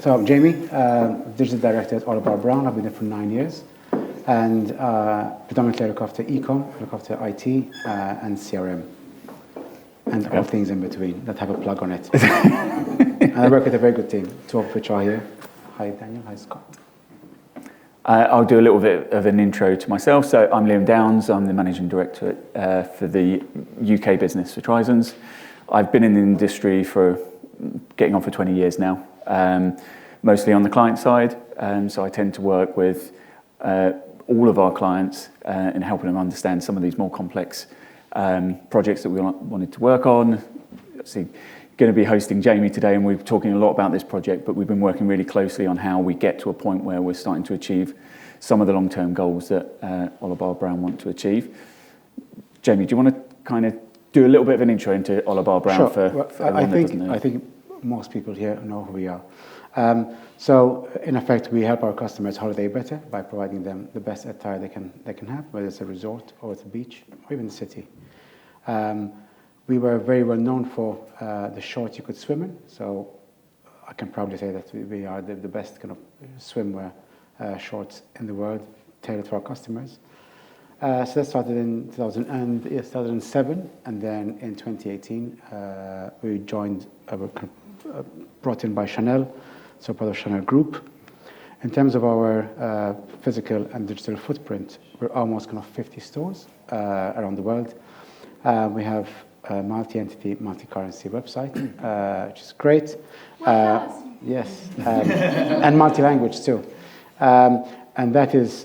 So I'm Jamie, Digital Director at Orlebar Brown. I've been there for 9 years. And predominantly I look after e-com, I look after IT and CRM. And all things in between that have a plug on it. And I work with a very good team, two of which are here. Hi Daniel, hi Scott. I'll do a little bit of an intro to myself. So I'm Liam Downs, I'm the Managing Director for the UK business for Tryzens. I've been in the industry for getting on for 20 years now, mostly on the client side. So I tend to work with all of our clients in helping them understand some of these more complex projects that we wanted to work on. Obviously, going to be hosting Jamie today, and we're talking a lot about this project, but we've been working really closely on how we get to a point where we're starting to achieve some of the long-term goals that Orlebar Brown want to achieve. Jamie, do you want to kind of do a little bit of an intro into Orlebar Brown? Sure. For everyone that doesn't know? I think most people here know who we are. So in effect, we help our customers holiday better by providing them the best attire they can have, whether it's a resort or it's a beach or even the city. We were very well known for the shorts you could swim in, so I can proudly say that we are the best kind of swimwear shorts in the world, tailored for our customers. So that started in 2007, and then in 2018 we joined, brought in by Chanel, so part of Chanel Group. In terms of our physical and digital footprint, we're almost kind of 50 stores around the world. We have a multi-entity, multi-currency website, which is great. Yes, and multi-language too. And that is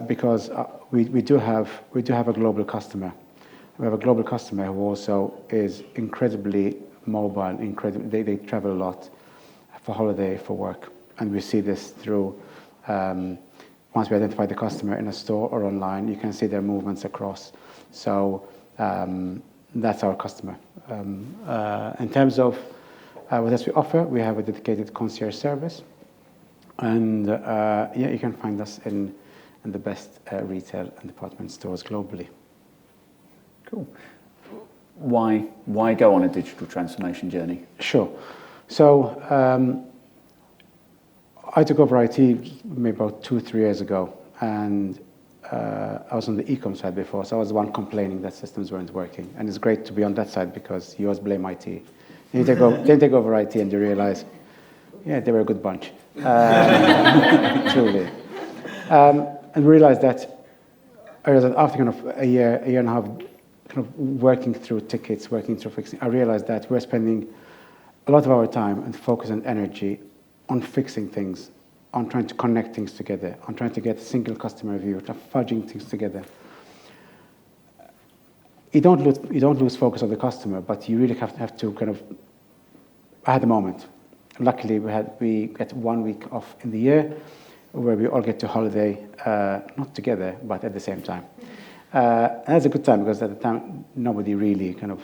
because we do have a global customer. We have a global customer who also is incredibly mobile. They travel a lot for holiday, for work, and we see this through. Once we identify the customer in a store or online, you can see their movements across. So that's our customer. In terms of what else we offer, we have a dedicated concierge service, and you can find us in the best retail and department stores globally. Cool. Why go on a digital transformation journey? Sure. So I took over IT maybe about 2-3 years ago, and I was on the e-com side before, so I was the one complaining that systems weren't working. And it's great to be on that side because you always blame IT. Then you take over IT and you realize, yeah, they were a good bunch. Truly. And realized that after kind of a year and a half kind of working through tickets, working through fixing, I realized that we're spending a lot of our time and focus and energy on fixing things, on trying to connect things together, on trying to get a single customer view, fudging things together. You don't lose focus on the customer, but you really have to kind of. I had a moment. Luckily, we get 1 week off in the year, where we all get to holiday, not together, but at the same time. And that's a good time because at the time nobody really kind of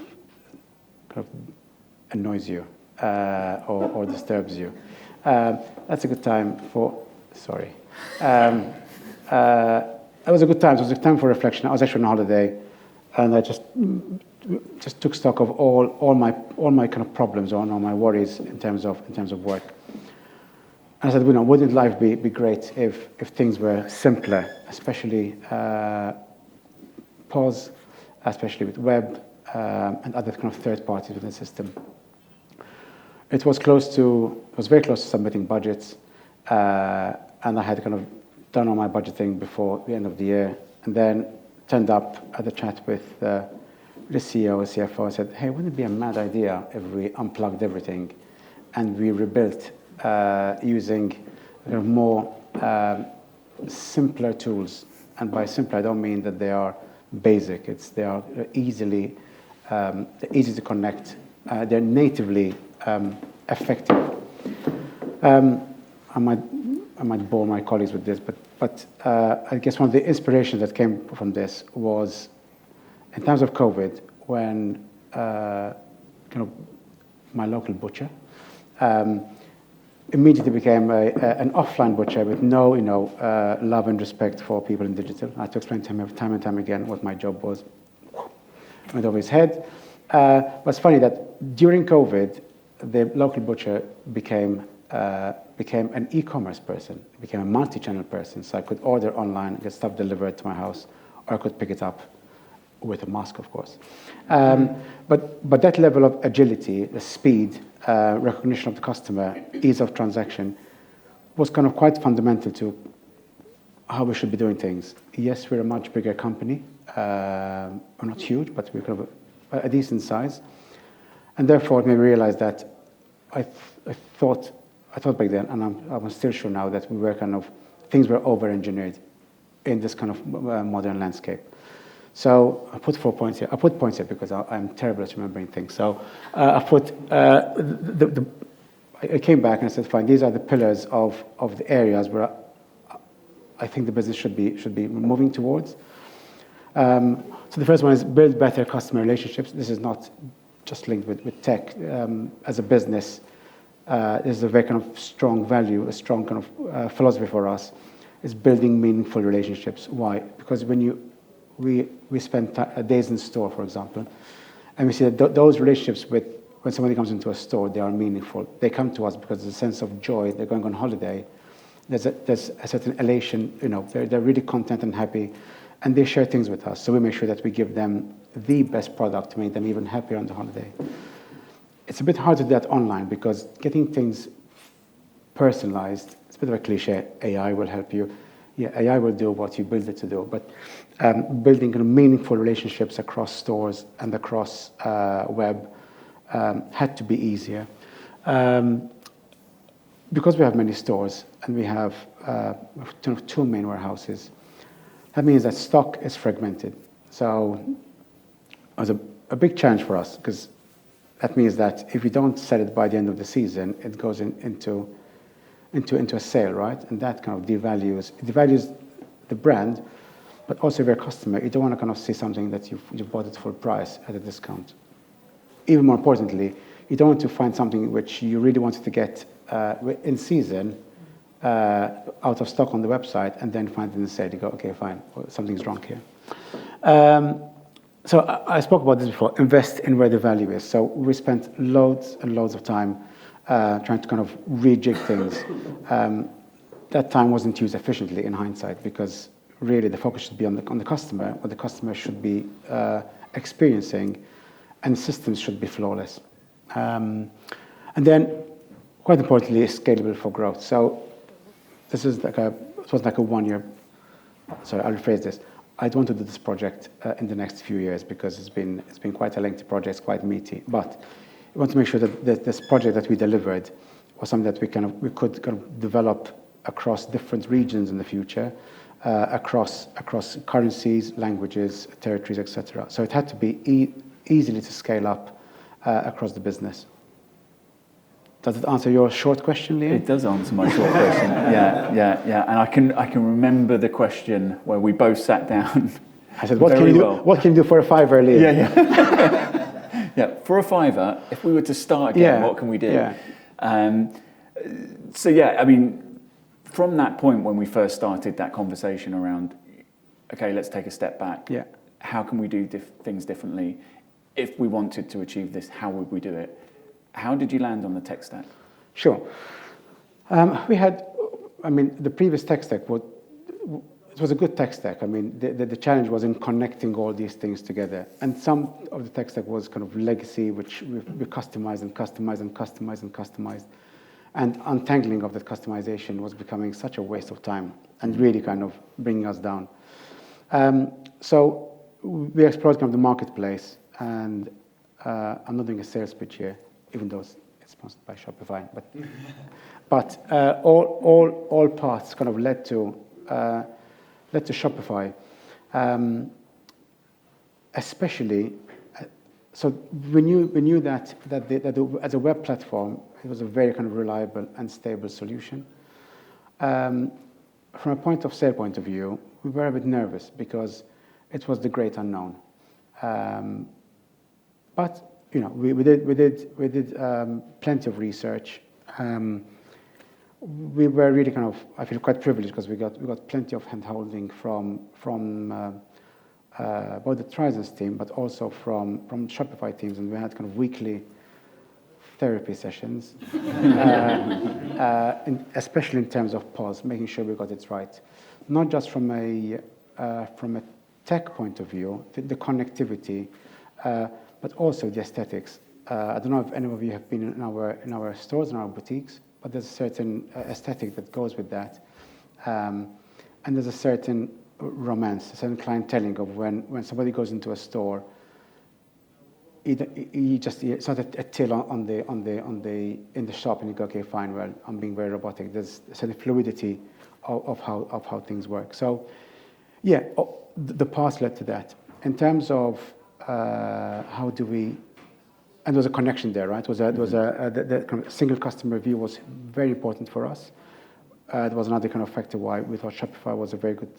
annoys you or disturbs you. That's a good time for. Sorry. It was a good time. So it was a time for reflection. I was actually on holiday, and I just took stock of all my kind of problems, all my worries in terms of work. And I said, wouldn't life be great if things were simpler, especially POS, especially with web and other kind of third parties within the system. It was very close to submitting budgets, and I had kind of done all my budgeting before the end of the year, and then turned up at the chat with the CEO, CFO, and said, hey, wouldn't it be a mad idea if we unplugged everything and we rebuilt using more simpler tools? And by simpler, I don't mean that they are basic. They are easy to connect. They're natively effective. I might bore my colleagues with this, but I guess one of the inspirations that came from this was in times of COVID, when my local butcher immediately became an offline butcher with no love and respect for people in digital. I had to explain to him time and time again what my job was. Went over his head. But it's funny that during COVID, the local butcher became became an e-commerce person, became a multi-channel person. So I could order online, get stuff delivered to my house, or I could pick it up with a mask, of course. But that level of agility, the speed, recognition of the customer, ease of transaction, was kind of quite fundamental to how we should be doing things. Yes, we're a much bigger company. We're not huge, but we're kind of a decent size. And therefore, it made me realize that I thought back then, and I'm still sure now, that we were things were over-engineered in this kind of modern landscape. So I put 4 points here. I put points here because I'm terrible at remembering things. So I put I came back and I said, fine, these are the pillars of the areas where I think the business should be moving towards. So the first one is build better customer relationships. This is not just linked with tech. As a business, this is a very kind of strong value, a strong kind of philosophy for us, is building meaningful relationships. Why? Because when we spend days in store, for example, and we see that those relationships when somebody comes into a store, they are meaningful. They come to us because there's a sense of joy. They're going on holiday. There's a certain elation. They're really content and happy, and they share things with us. So we make sure that we give them the best product to make them even happier on the holiday. It's a bit hard to do that online because getting things personalized, it's a bit of a cliche. AI will help you. Yeah, AI will do what you build it to do. But building kind of meaningful relationships across stores and across web had to be easier. Because we have many stores and we have two main warehouses, that means that stock is fragmented. So it was a big challenge for us because that means that if we don't sell it by the end of the season, it goes into a sale, right? And that kind of devalues the brand, but also if you're a customer, you don't want to kind of see something that you've bought at full price at a discount. Even more importantly, you don't want to find something which you really wanted to get in season out of stock on the website and then find it in the sale. You go, okay, fine, well, something's wrong here. So I spoke about this before, invest in where the value is. So we spent loads and loads of time trying to kind of rejig things. That time wasn't used efficiently in hindsight because really the focus should be on the customer, what the customer should be experiencing, and systems should be flawless. And then, quite importantly, scalable for growth. So this is it was like a 1 year. Sorry, I'll rephrase this. I don't want to do this project in the next few years because it's been quite a lengthy project, it's quite meaty. But we want to make sure that this project that we delivered was something that we could kind of develop across different regions in the future, across currencies, languages, territories, etc. So it had to be easily to scale up across the business. Does it answer your short question, Liam? It does answer my short question. Yeah. And I can remember the question where we both sat down. I said, what can you do for a fiver, Liam? Yeah. Yeah, for a fiver, if we were to start again, what can we do? Yeah. So yeah, I mean, from that point when we first started that conversation around, okay, let's take a step back. Yeah. How can we do things differently? If we wanted to achieve this, how would we do it? How did you land on the tech stack? Sure. The previous tech stack, it was a good tech stack. I mean, the challenge was in connecting all these things together. And some of the tech stack was kind of legacy, which we customized and customized and customized and customized. And untangling of that customization was becoming such a waste of time and really kind of bringing us down. So we explored kind of the marketplace, and I'm not doing a sales pitch here, even though it's sponsored by Shopify. But all paths kind of led to Shopify, especially. So we knew that as a web platform, it was a very kind of reliable and stable solution. From a point of sale point of view, we were a bit nervous because it was the great unknown. But we did plenty of research. We were really kind of, I feel quite privileged because we got plenty of hand-holding from both the Tryzens team, but also from Shopify teams, and we had kind of weekly therapy sessions, especially in terms of POS, making sure we got it right. Not just from a tech point of view, the connectivity, but also the aesthetics. I don't know if any of you have been in our stores, in our boutiques, but there's a certain aesthetic that goes with that. And there's a certain romance, a certain clienteling of when somebody goes into a store, it's not a till in the shop, and you go, okay, fine, well, I'm being very robotic. There's a certain fluidity of how things work. So, yeah, the past led to that. In terms of how do we, and there was a connection there, right? The kind of single customer view was very important for us. It was another kind of factor why we thought Shopify was a very good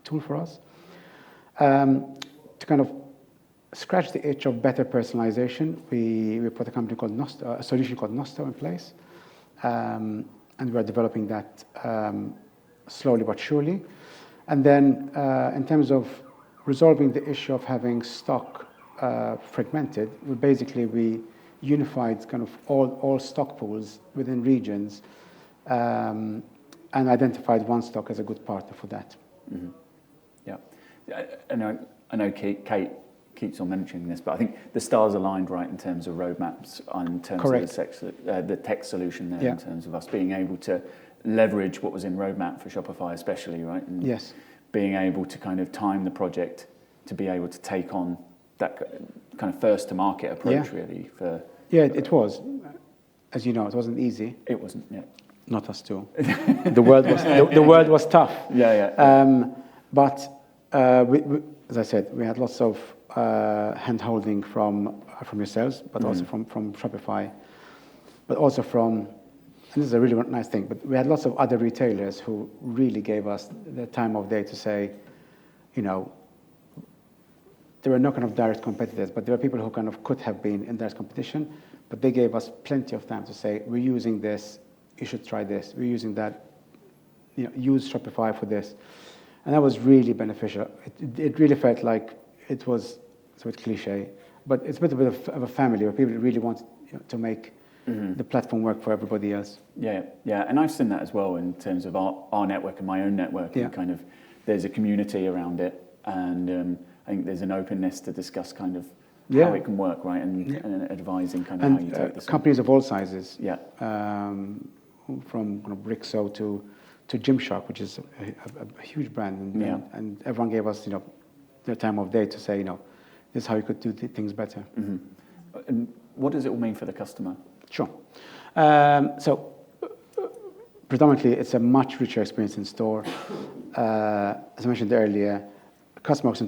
tool for us. To kind of scratch the itch of better personalization, we put a company called a solution called Nosto in place. And we're developing that slowly but surely. And then in terms of resolving the issue of having stock fragmented, we unified kind of all stock pools within regions and identified one stock as a good partner for that. Mm-hmm. Yeah. I know Kate keeps on mentioning this, but I think the stars aligned right in terms of roadmaps, in terms Correct. of the tech solution there, Yeah. in terms of us being able to leverage what was in roadmap for Shopify especially, right? And yes. Being able to kind of time the project to be able to take on that kind of first to market approach, really. It was. As you know, it wasn't easy. It wasn't, yeah. Not us too. The world was tough. Yeah. But we, as I said, we had lots of hand-holding from yourselves, but also from Shopify, but also from, and this is a really nice thing, but we had lots of other retailers who really gave us the time of day to say, there were no kind of direct competitors, but there were people who kind of could have been in direct competition, but they gave us plenty of time to say, we're using this, you should try this, we're using that, use Shopify for this. And that was really beneficial. It really felt like it was, it's a bit cliche, but it's a bit of a family where people really want to make the platform work for everybody else. Yeah. And I've seen that as well in terms of our network and my own network. Yeah. And kind of, there's a community around it, and I think there's an openness to discuss kind of how it can work, right, and advising kind of how you take this. Companies of all sizes. Yeah. From kind of Brixo to Gymshark, which is a huge brand, and everyone gave us their time of day to say this is how you could do things better. Mm-hmm. And what does it all mean for the customer? Sure. So predominantly, it's a much richer experience in store. As I mentioned earlier, a customer walks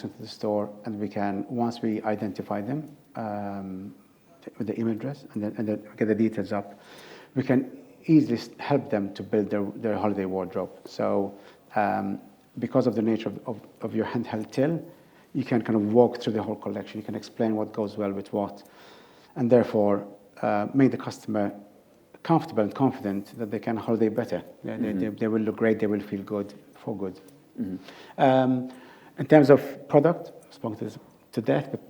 into the store, and we can, once we identify them with the email address and then get the details up, we can easily help them to build their holiday wardrobe. So because of the nature of your handheld till, you can kind of walk through the whole collection. You can explain what goes well with what, and therefore make the customer comfortable and confident that they can holiday better. They will look great. They will feel good for good. Mm-hmm. In terms of product, I've spoken to death, but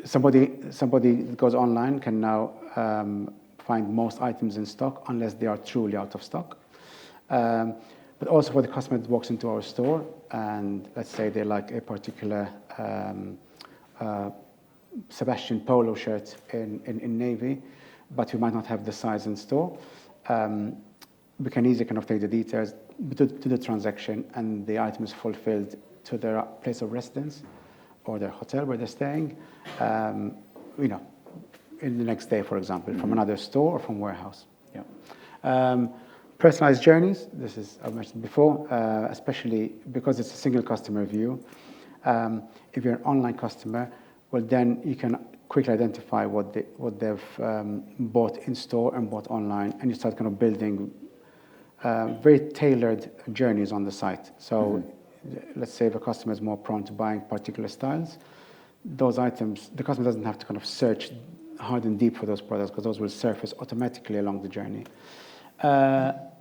somebody that goes online can now find most items in stock unless they are truly out of stock. But also for the customer that walks into our store and let's say they like a particular Sebastian polo shirt in navy, but we might not have the size in store. We can easily kind of take the details to the transaction, and the item is fulfilled to their place of residence or their hotel where they're staying, in the next day, for example, from another store or from warehouse. Yeah. Personalized journeys, this is, I've mentioned before, especially because it's a single customer view. If you're an online customer, well, then you can quickly identify what they've bought in store and bought online, and you start kind of building very tailored journeys on the site. So let's say if a customer is more prone to buying particular styles, those items, the customer doesn't have to kind of search hard and deep for those products because those will surface automatically along the journey.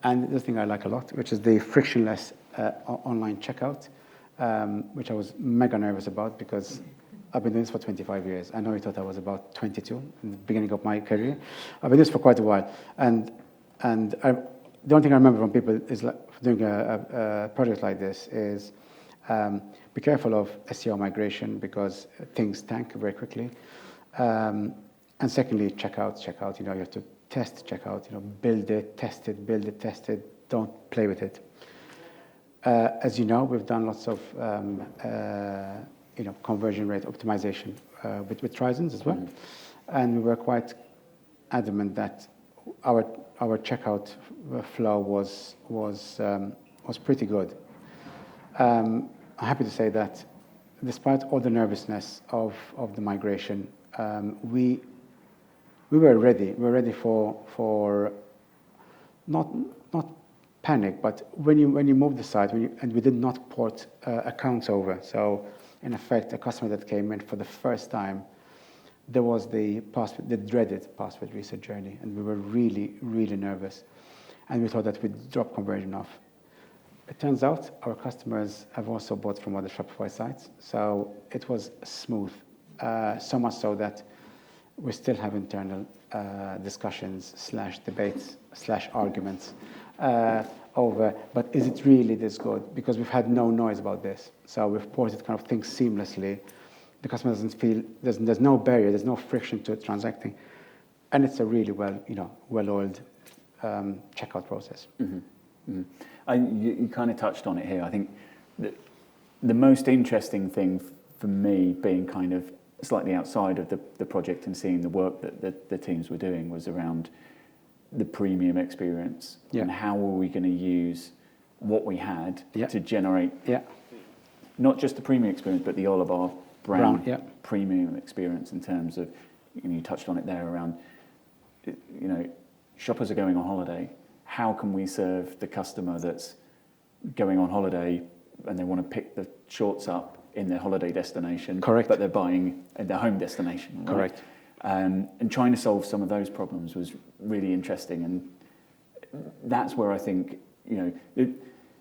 And the thing I like a lot, which is the frictionless online checkout, which I was mega nervous about because I've been doing this for 25 years. I know you thought I was about 22 in the beginning of my career. I've been doing this for quite a while. And the only thing I remember from people is like doing a project like this is be careful of SEO migration because things tank very quickly. And secondly, checkout. You know, you have to test checkout. You know, build it, test it. Don't play with it. As you know, we've done lots of conversion rate optimization with Tryzens as well, and we were quite adamant that our checkout flow was pretty good. I'm happy to say that despite all the nervousness of the migration, we were ready. We were ready for not panic, but when you move the site, and we did not port accounts over. So in effect, a customer that came in for the first time, there was the dreaded password reset journey, and we were really, really nervous, and we thought that we'd drop conversion off. It turns out our customers have also bought from other Shopify sites, so it was smooth, so much so that we still have internal discussions / debates / arguments over, but is it really this good? Because we've had no noise about this. So we've ported kind of things seamlessly. The customer doesn't feel, there's no barrier, there's no friction to transacting. And it's a really well-oiled checkout process. Mm-hmm. Mm-hmm. You kind of touched on it here. I think the most interesting thing for me, being kind of slightly outside of the project and seeing the work that the teams were doing, was around the premium experience and how were we going to use what we had to generate not just the premium experience, but the Orlebar Brown premium experience in terms of, you touched on it there around, shoppers are going on holiday. How can we serve the customer that's going on holiday and they want to pick the shorts up in their holiday destination, correct, but they're buying at their home destination, right? Correct. And trying to solve some of those problems was really interesting, and that's where I think,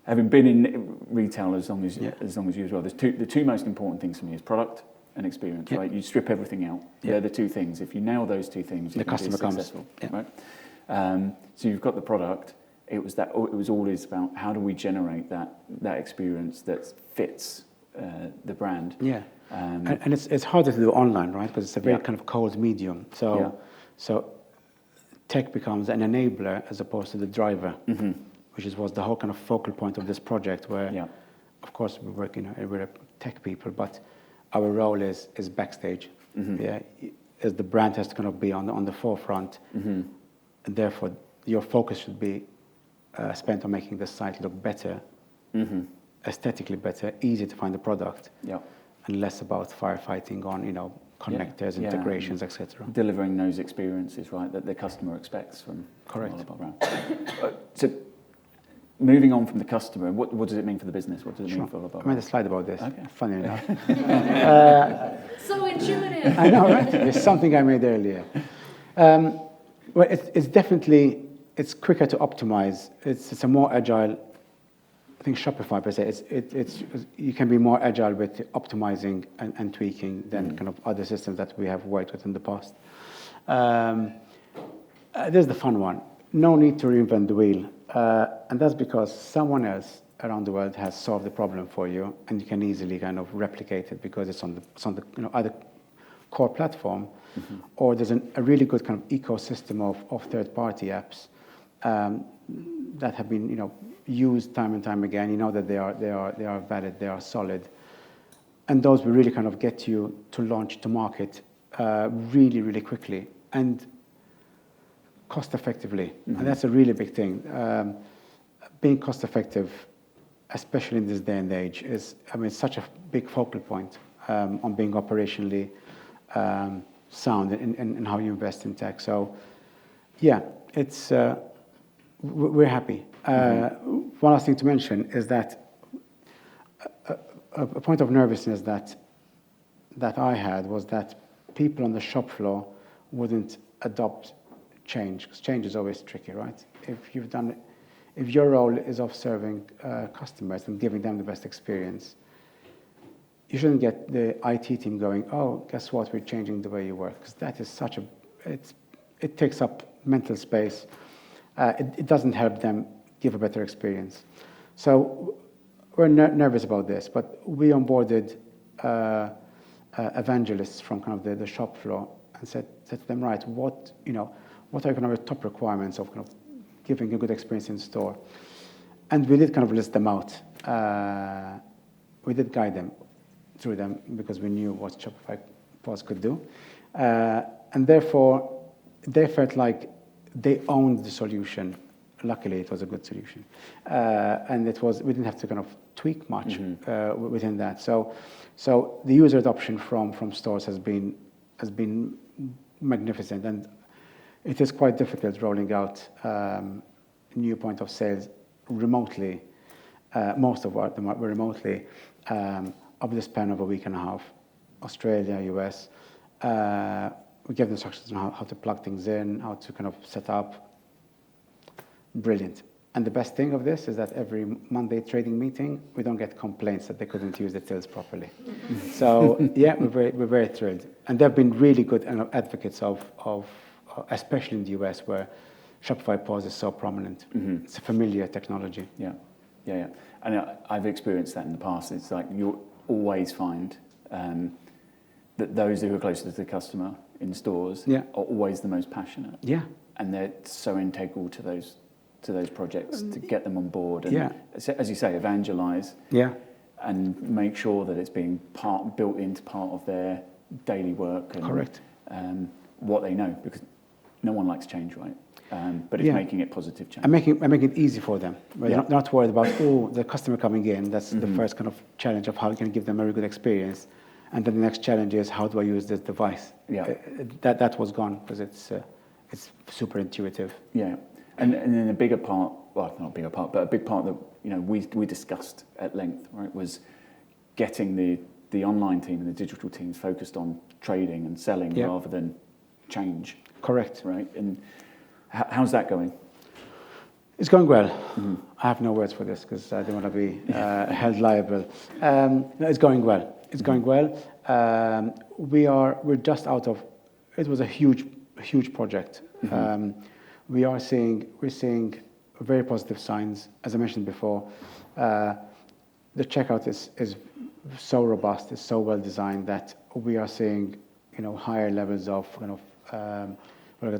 having been in retail as long as you as well, the two most important things for me is product and experience, right? You strip everything out. They're the two things. If you nail those two things, the customer comes successful, right? So you've got the product. It was always about how do we generate that experience that fits the brand. Yeah. And it's harder to do online, right? Because it's a very kind of cold medium. So tech becomes an enabler as opposed to the driver, which was the whole kind of focal point of this project. Where, of course, we work we're tech people, but our role is backstage. As the brand has to kind of be on the forefront, and therefore your focus should be spent on making the site look better, aesthetically better, easy to find the product. And less about firefighting on, connectors, integrations, etc. Delivering those experiences, right, that the customer expects from Orlebar Brown. So, moving on from the customer, what does it mean for the business? What does it mean for Orlebar Brown? I made a slide about this. Okay. Funny enough. So intuitive. I know, right? It's something I made earlier. Well, it's definitely quicker to optimize. It's a more agile. I think Shopify per se, it's you can be more agile with optimizing and tweaking than kind of other systems that we have worked with in the past. There's the fun one. No need to reinvent the wheel, and that's because someone else around the world has solved the problem for you, and you can easily kind of replicate it because it's on the either core platform, or there's a really good kind of ecosystem of third-party apps that have been used time and time again. You know that they are valid, they are solid, and those will really kind of get you to launch to market really, really quickly and cost effectively. And that's a really big thing. Being cost effective, especially in this day and age, is such a big focal point on being operationally sound in how you invest in tech. So it's we're happy. One last thing to mention is that a point of nervousness that I had was that people on the shop floor wouldn't adopt change, because change is always tricky, right? If your role is of serving customers and giving them the best experience, you shouldn't get the IT team going, oh, guess what, we're changing the way you work, because that is it takes up mental space. It doesn't help them give a better experience. So we're nervous about this, but we onboarded evangelists from kind of the shop floor and said to them, right, what are kind of the top requirements of kind of giving a good experience in store? And we did kind of list them out. We did guide them through them because we knew what Shopify POS could do. And therefore, they felt like they owned the solution. Luckily, it was a good solution. And we didn't have to kind of tweak much within that. So the user adoption from stores has been magnificent. And it is quite difficult rolling out new point of sales remotely. Most of them were remotely over the span of a week and a half. Australia, US. We gave instructions on how to plug things in, how to kind of set up. Brilliant. And the best thing of this is that every Monday trading meeting, we don't get complaints that they couldn't use the tills properly. So yeah, we're very thrilled. And they've been really good advocates of especially in the US where Shopify POS is so prominent. It's a familiar technology. Yeah. And I've experienced that in the past. It's like you'll always find that those who are closer to the customer in stores are always the most passionate. Yeah. And they're so integral to those projects to get them on board and, as you say, evangelize. Yeah. And make sure that it's being built into part of their daily work. And, correct. What they know, because no one likes change, right? But it's making it positive change. And making it easy for them. We're not worried about, the customer coming in. That's the first kind of challenge of how you can give them a very good experience. And then the next challenge is, how do I use this device? Yeah. That was gone because it's super intuitive. Yeah. And then a bigger part, well, not a bigger part, but a big part that we discussed at length, right, was getting the online team and the digital teams focused on trading and selling rather than change. Correct. Right. And how's that going? It's going well. I have no words for this because I don't want to be held liable. No, it's going well. It's going well. We're just out of. It was a huge project. We're seeing very positive signs. As I mentioned before, the checkout is so robust, it's so well designed that we are seeing higher levels of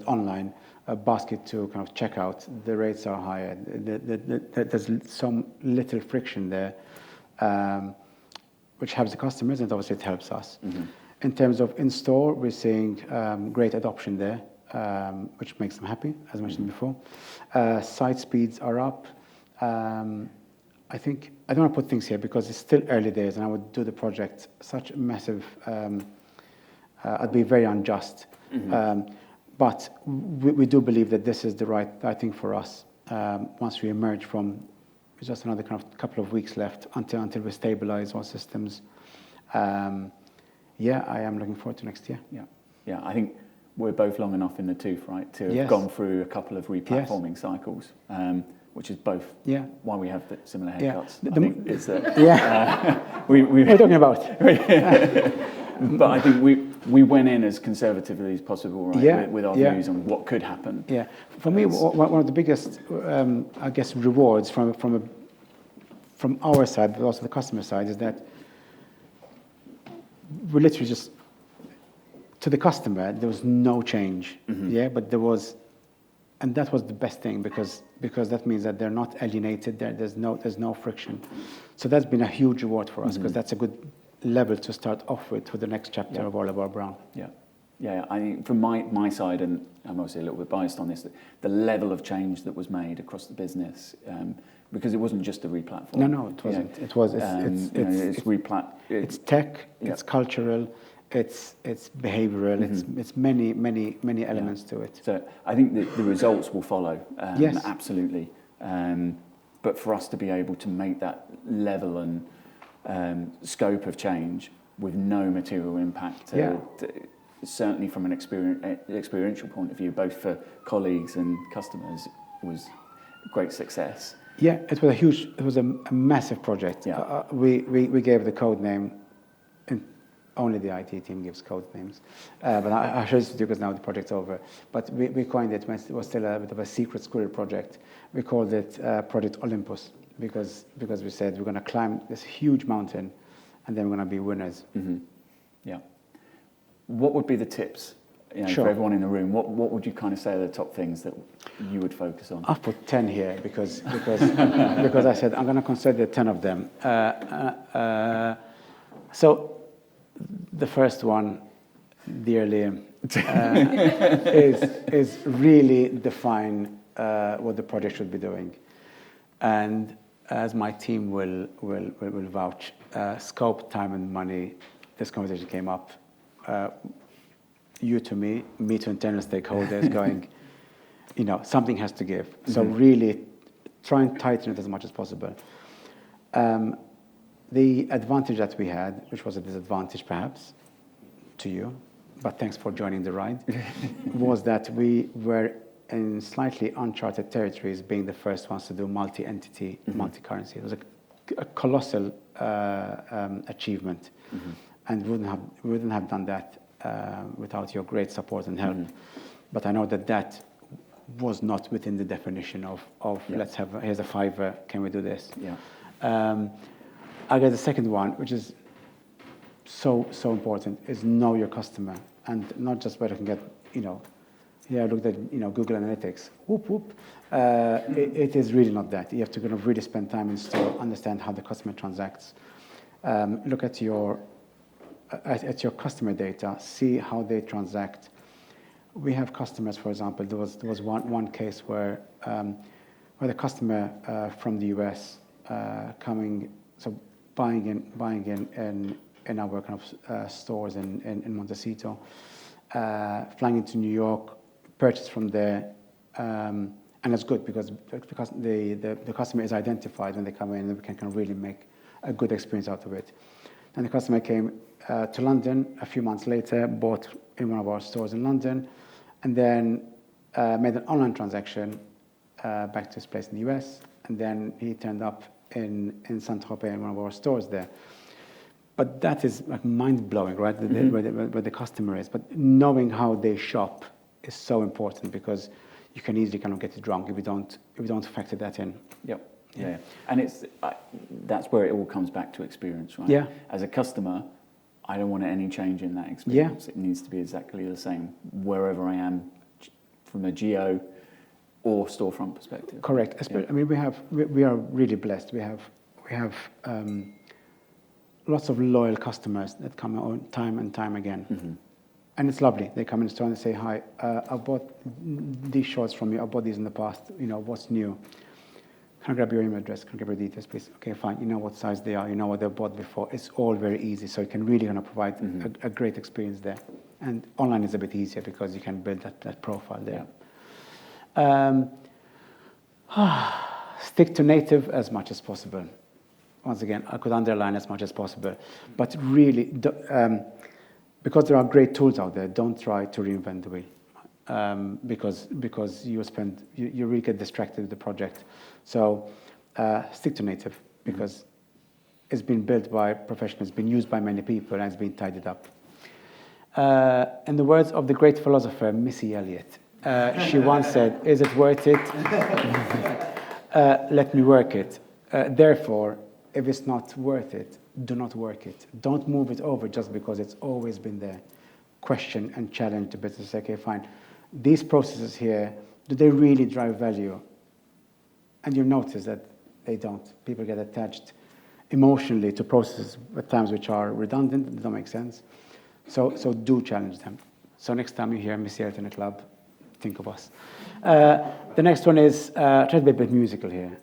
online basket to kind of checkout. The rates are higher. There's some little friction there, which helps the customers, and obviously it helps us. In terms of in-store, we're seeing great adoption there, which makes them happy, as I mentioned before. Site speeds are up. I think, I don't want to put things here because it's still early days and I would do the project such a massive, I'd be very unjust. But we do believe that this is the right thing for us once we emerge from just another kind of couple of weeks left until we stabilize our systems. I am looking forward to next year. Yeah. I think we're both long enough in the tooth, right, to have gone through a couple of replatforming cycles, which is both why we have the similar haircuts. I think it's what are you talking about? But I think we went in as conservatively as possible, right, with our views on what could happen. Yeah, for me, one of the biggest, I guess, rewards from our side, but also the customer side, is that we literally just, to the customer, there was no change. But there was, and that was the best thing because that means that they're not alienated. There's no friction. So that's been a huge reward for us because that's a good level to start off with for the next chapter of Orlebar Brown. Yeah. I think from my side, and I'm obviously a little bit biased on this, the level of change that was made across the business, because it wasn't just a replatform. No, it wasn't. It was. It's tech. It's cultural. It's behavioral. It's many elements to it. So I think the results will follow. Absolutely. But for us to be able to make that level and scope of change with no material impact, certainly from an experiential point of view, both for colleagues and customers, was a great success. Yeah, it was a massive project. We gave the code name only the IT team gives code names. But I should just do because now the project's over. But we coined it when it was still a bit of a secret squirrel project. We called it Project Olympus because we said we're going to climb this huge mountain and then we're going to be winners. Mm-hmm. Yeah. What would be the tips Sure. for everyone in the room? What would you kind of say are the top things that you would focus on? I've put 10 here because I said I'm going to consider 10 of them. So the first one, dear Liam, is really define what the project should be doing. And as my team will vouch, scope, time and money, this conversation came up. You to me to internal stakeholders going, something has to give. Mm-hmm. So really try and tighten it as much as possible. The advantage that we had, which was a disadvantage perhaps to you, but thanks for joining the ride, was that we were in slightly uncharted territories, being the first ones to do multi-entity, mm-hmm. multi-currency. It was a colossal achievement, mm-hmm. and we wouldn't have done that without your great support and help. Mm-hmm. But I know that was not within the definition of yeah. Here's a $5, can we do this? Yeah. I guess the second one, which is so important, is know your customer, and not just where you can get, I looked at Google Analytics, whoop whoop. It is really not that. You have to kind of really spend time in store, understand how the customer transacts, look at your customer data, see how they transact. We have customers, for example, there was one case where the customer from the US buying in our kind of stores in Montecito, flying into New York, purchase from there, and it's good because the customer is identified when they come in, and we can kind of really make a good experience out of it. And the customer came to London a few months later, bought in one of our stores in London, and then made an online transaction back to his place in the US, and then he turned up in Saint-Tropez in one of our stores there. But that is like mind-blowing, right? Mm-hmm. Where the customer is. But knowing how they shop is so important because you can easily kind of get it wrong if we don't factor that in. Yep. Yeah. And that's where it all comes back to experience, right? Yeah. As a customer, I don't want any change in that experience. Yeah. It needs to be exactly the same wherever I am from a geo or storefront perspective. Correct. Yeah. I mean, we are really blessed. We have lots of loyal customers that come on time and time again. Mm-hmm. And it's lovely. They come in the store and they say, hi, I bought these shorts from you. I bought these in the past. What's new? Can I grab your email address? Can I grab your details, please? Okay, fine. You know what size they are. You know what they've bought before. It's all very easy. So you can really kind of provide mm-hmm. a great experience there. And online is a bit easier because you can build that profile there. Yeah. Stick to native as much as possible. Once again, I could underline as much as possible. But really, because there are great tools out there, don't try to reinvent the wheel. Because you really get distracted with the project. So stick to native because it's been built by professionals, it's been used by many people, and it's been tidied up. In the words of the great philosopher Missy Elliott, she once said, "Is it worth it? Let me work it. Therefore, if it's not worth it, do not work it. Don't move it over just because it's always been there. Question and challenge the business. Okay, fine. These processes here, do they really drive value? And you notice that they don't. People get attached emotionally to processes at times which are redundant, that don't make sense. So do challenge them. So next time you hear Missy Elliott in a club, think of us. The next one is, try to be a bit musical here.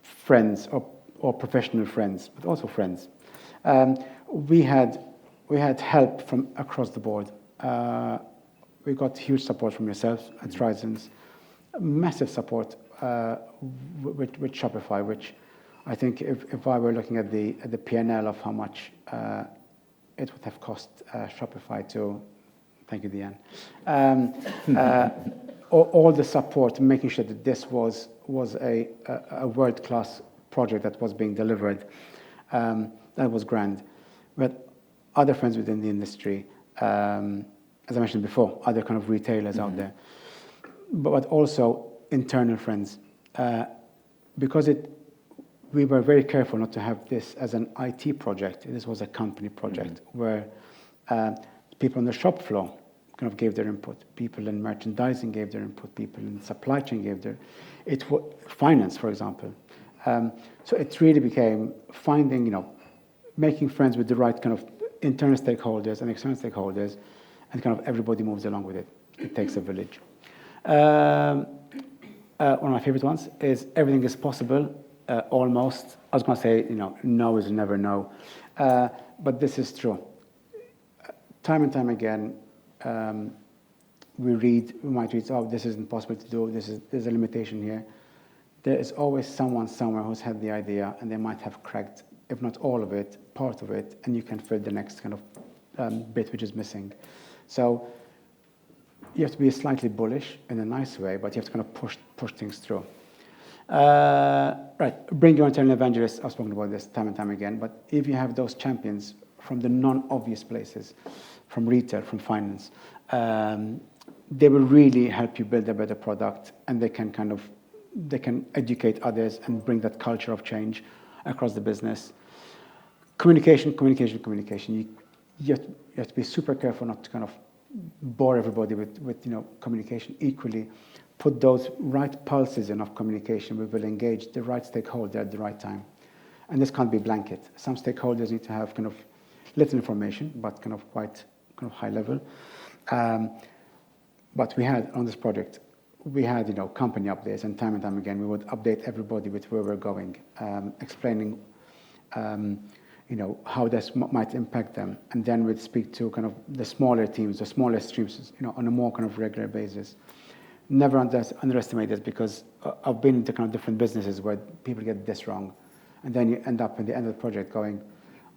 Friends or professional friends, but also friends. We had help from across the board. We got huge support from yourselves at Tryzens, massive support with Shopify, which I think if I were looking at the P&L of how much it would have cost Shopify to, thank you, Deanne, all the support, making sure that this was a world-class project that was being delivered. That was grand. But other friends within the industry, as I mentioned before, other kind of retailers out there, but also internal friends, because we were very careful not to have this as an IT project. This was a company project where people on the shop floor kind of gave their input. People in merchandising gave their input. People in supply chain gave their finance, for example. So it really became finding, making friends with the right kind of internal stakeholders and external stakeholders, and kind of everybody moves along with it. It takes a village. One of my favorite ones is everything is possible, almost. I was going to say, no is never no. But this is true. Time and time again, we might read, oh, this isn't possible to do, there's a limitation here. There is always someone somewhere who's had the idea, and they might have cracked, if not all of it, part of it, and you can fill the next kind of bit which is missing. So you have to be slightly bullish in a nice way, but you have to kind of push things through. Right, bring your internal evangelists. I've spoken about this time and time again, but if you have those champions from the non-obvious places, from retail, from finance, they will really help you build a better product, and they can educate others and bring that culture of change across the business. Communication. You have to be super careful not to kind of bore everybody with communication. Equally, put those right pulses in of communication. We will engage the right stakeholder at the right time. And this can't be blanket. Some stakeholders need to have kind of little information, but kind of quite kind of high level. But we had on this project, we had company updates, and time again we would update everybody with where we're going, explaining how this might impact them, and then we'd speak to kind of the smaller teams, the smaller streams, on a more kind of regular basis. Never underestimate this, because I've been into kind of different businesses where people get this wrong, and then you end up at the end of the project going,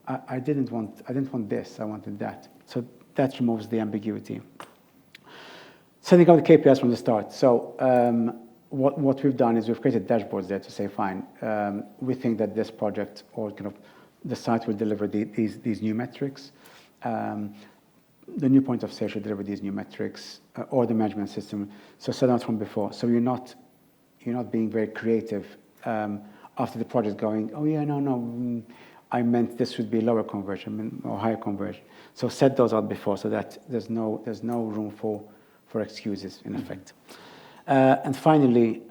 I didn't want this, I wanted that. So that removes the ambiguity. Setting up the KPIs from the start. So what we've done is we've created dashboards there to say, fine, we think that this project or kind of the site will deliver these new metrics. The new point of sale should deliver these new metrics, or the management system. So set out from before. So you're not being very creative after the project going, oh yeah, no, I meant this would be lower conversion or higher conversion. So set those out before, so that there's no room for excuses in effect. And finally,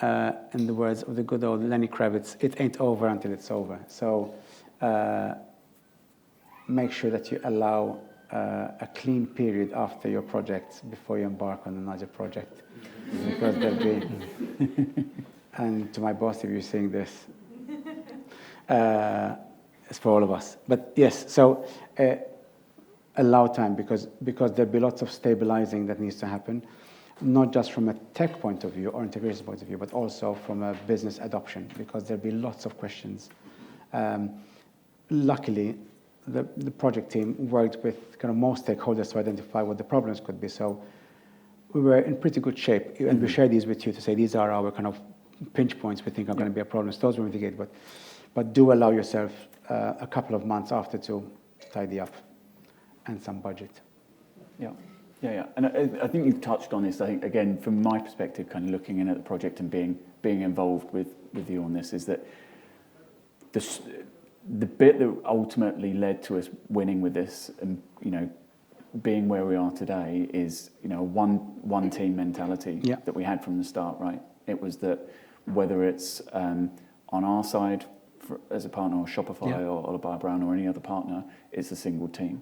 in the words of the good old Lenny Kravitz, it ain't over until it's over. So make sure that you allow a clean period after your project before you embark on another project, because there'll be. And to my boss, if you're seeing this, it's for all of us. But yes, so allow time, because there'll be lots of stabilizing that needs to happen, not just from a tech point of view or integration point of view, but also from a business adoption, because there'll be lots of questions. Luckily, the project team worked with kind of most stakeholders to identify what the problems could be. So we were in pretty good shape, and we share these with you to say these are our kind of pinch points we think are going to be a problem. So those will mitigate, but do allow yourself a couple of months after to tidy up, and some budget. Yeah. And I think you've touched on this. I think, again, from my perspective, kind of looking in at the project and being involved with you on this, is that the bit that ultimately led to us winning with this and, being where we are today is, one team mentality that we had from the start, right? It was that whether it's on our side as a partner, or Shopify or Orlebar Brown or any other partner, it's a single team.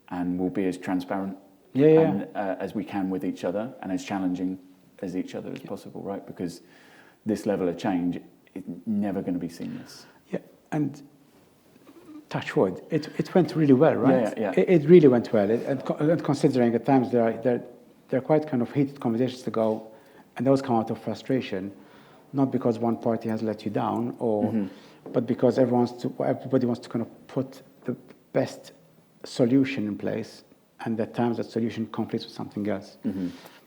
And we'll be as transparent as we can with each other, and as challenging as each other as possible, right? Because this level of change is never going to be seamless. Yeah, and touch wood, it went really well, right? Yeah. It really went well. And considering at times there are quite kind of heated conversations to go, and those come out of frustration, not because one party has let you down, but because everybody wants to kind of put the best solution in place, and at times that solution conflicts with something else.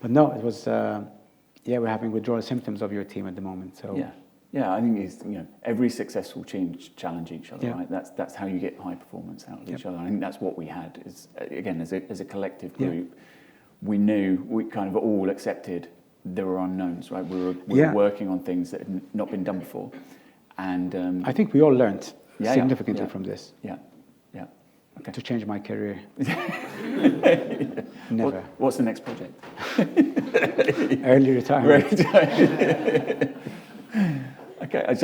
But no, it was, we're having withdrawal symptoms of your team at the moment. So I think it's, every successful team challenge each other, Yeah. right? That's how you get high performance out of each other. I think that's what we had. Is again, as a collective group, we knew, we kind of all accepted there were unknowns, right? We were working on things that had not been done before, and I think we all learned significantly yeah. from this. Yeah. Okay. To change my career. Never. What's the next project? Early retirement. Okay.